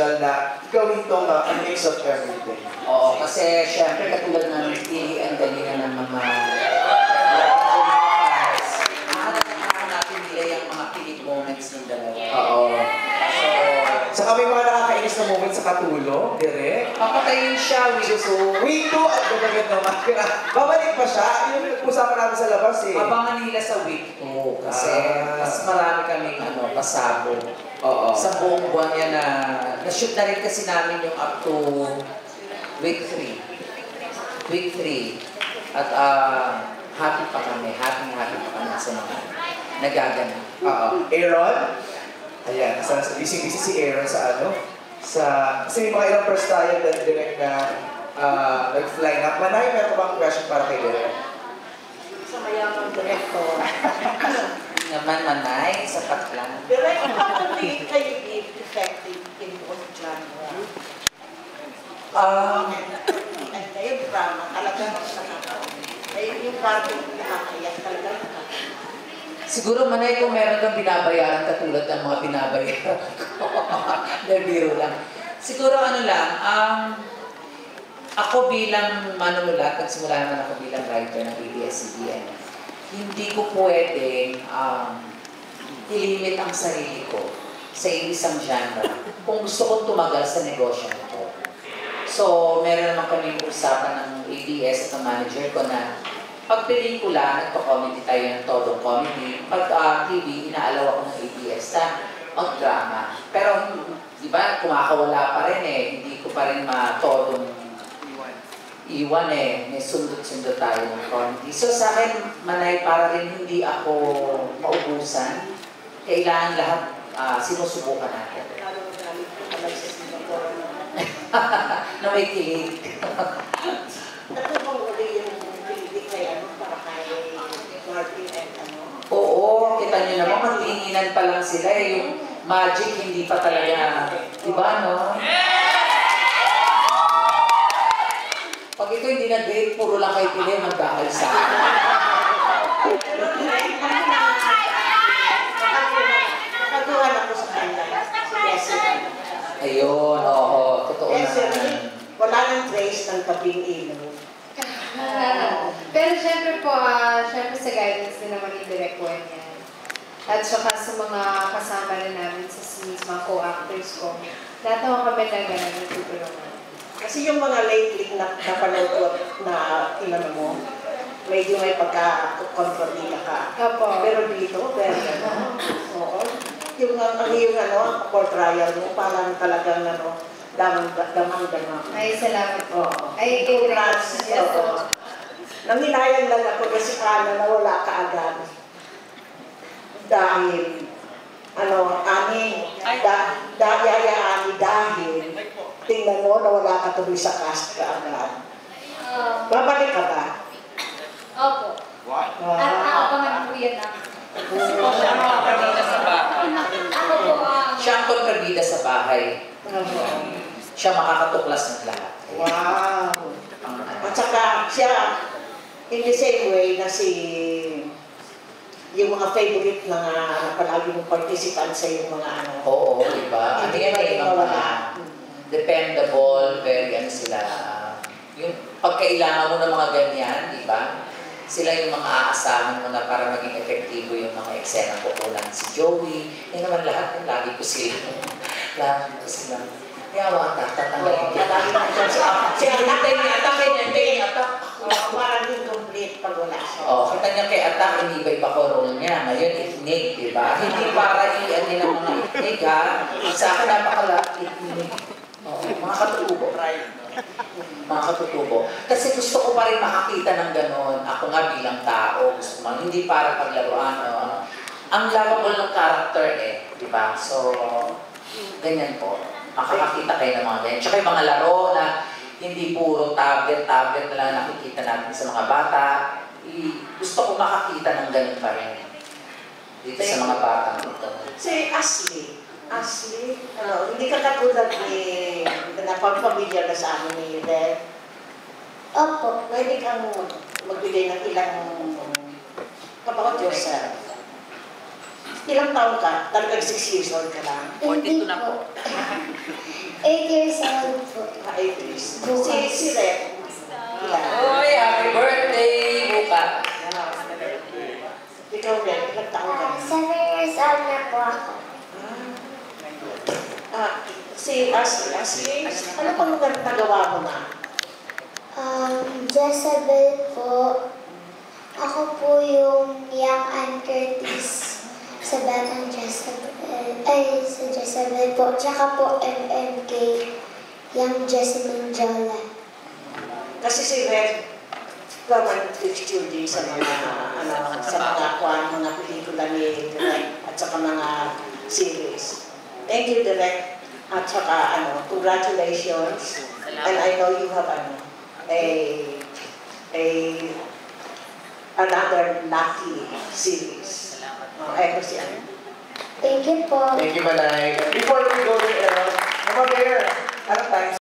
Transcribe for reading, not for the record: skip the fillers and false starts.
intentional na gawin itong a mix of everything. Oo, kasi syempre katulad ng pilihan kanina ng mga natin nila yung mga pilit moments ng dalawa. Oo. Saka may mga nakakainis na moment sa katulog, direct. Papatayin siya, week 2 at gagawin naman. Babalik pa siya. Yung usapan namin sa labas eh. Abangan nila sa week 2 kasi mas marami kaming pasabog. Oo. Sa buong buwan yan na-shoot na rin kasi namin yung up to week 3. Week 3. At happy pa kami sa mga nagaganap. Oo. Aaron? Ayan, busy si Aaron sa kasi may mga ilang first tayo na direct na nag-fly na. Manay, meron bang question para kay Aaron? Sa mayamang director. Naman Manay, sapat lang. Direct, how do kayo be effective in both genre? And yung drama, talagang nakakatawa. Yung parang nakakaiyak talaga nakakatawa. Siguro Manay kung meron kang binabayaran katulad ng mga binabayaran ko. Biro lang. Siguro ako bilang manunulat, nagsimula naman ako bilang writer ng ABS-CBN. Hindi ko pwedeng ilimit ang sarili ko sa isang genre kung gusto kong tumagal sa negosyo ko. So, meron naman kami usapan ng ABS at ng manager ko na pag pelikula, nagpa-comedy tayo ng todong comedy. Pag TV, inaalaw ako ng ABS na mag-drama. Pero, di ba, kumakawala pa rin eh. Hindi ko pa rin matodong iwan eh. May sundot-sundot tayo ng comedy. So sa akin, Manay, para rin hindi ako maubusan. Kailangan lahat sinusubukan natin. Na may kilig. Oo, kita nyo naman, magtinginan pa lang sila eh. Yung magic, hindi pa talaga, di ba, no? Pag ito hindi nag-date, puro lang kayo pili, magkakalsa. Nakaguhan ako sa kanya. Si Ayun, oo, totoo naman. Wala nang trace ng tabing ilaw. Pero syempre po, syempre sa guidance din naman yung direct po yan. At saka sa mga kasama rin namin sa scenes, mga co-actors ko, lahat naman kami na gano'n nagtutulungan. Kasi yung mga lately na napanood ko na inano mo, medyo may pagka-conformita ka. Opo. Pero dito, oo. Yung portrayal mo, parang talagang damang. Ay, salamat po. Ay, congrats. Nangilayan lang ako kasi na wala ka agad. Dahil, dahil, tingnan mo na wala ka tuloy sa cast ka agad. Babalik ka ba? Opo. At abangan po yan ang Siya ang kontrabida sa bahay. Siya ang kontrabida sa bahay. Siya makakatuklas ng lahat. Wow! At saka siya, in the same way na yung mga favorite na palagi mong participant sa yung mga Oo, di ba? Ano yan eh, mga dependable, very sila. Yung pagkailangan mo ng mga ganyan, di ba? Sila yung mga aasahan mo na para maging epektibo yung mga eksena ko kulang si Joey. Yan naman lahat, lagi ko sila. Lagi ko sila. Yawa, tatanggalin niya. Lagi na siya siya. Hintay niya, atake niya, hintay niya, atak. Parang incomplete pag wala siya. Kita niya kay atak, inibay pa ko role niya. Ngayon, itnig, di ba? Hindi para i-ano ng mga itnig, ha? Sa akin, napakala-itnig. Mga katutubo. Mga katutubo. Kasi gusto ko pa rin makakita ng ganon. Ako nga bilang tao, gusto ko hindi para paglaruan. Ang lovable ng character eh, di ba? So, ganyan po. Makakakita kayo ng mga ganyan. Tsaka yung mga laro na hindi puro tablet na lang nakikita natin sa mga bata. Gusto ko makakita ng ganon pa rin. Dito sa mga batang ito. Si Ashley, hindi ka katulad na pag-familiar na sa amin ni Red. Opo, pwede kang magbigay ng ilang about yourself. Ilang taon ka? Talagang 6 years old ka lang? 42 na po. 8 years old po. 8 years. Bukas. Si Rep. Ilan? Uy, happy birthday! Buka. Ikaw Rep, ilang taon ka? 7 years old na po ako. Si Ashley, ano pang nagawa mo na? Jezebel po. Ako po yung young Ann Curtis sa Batang Jezebel. Ay, sa Jezebel po. Tsaka po MMK, young Jessamine Jola. Kasi si Red, common fixture din sa mga, sa mga pelikula ni Direk at saka mga series. Thank you, Direk. At saka, congratulations. And I know you have, another lucky series. Eto si ano. Thank you po. Thank you, Manay. Before we go to Mama Bear, anong time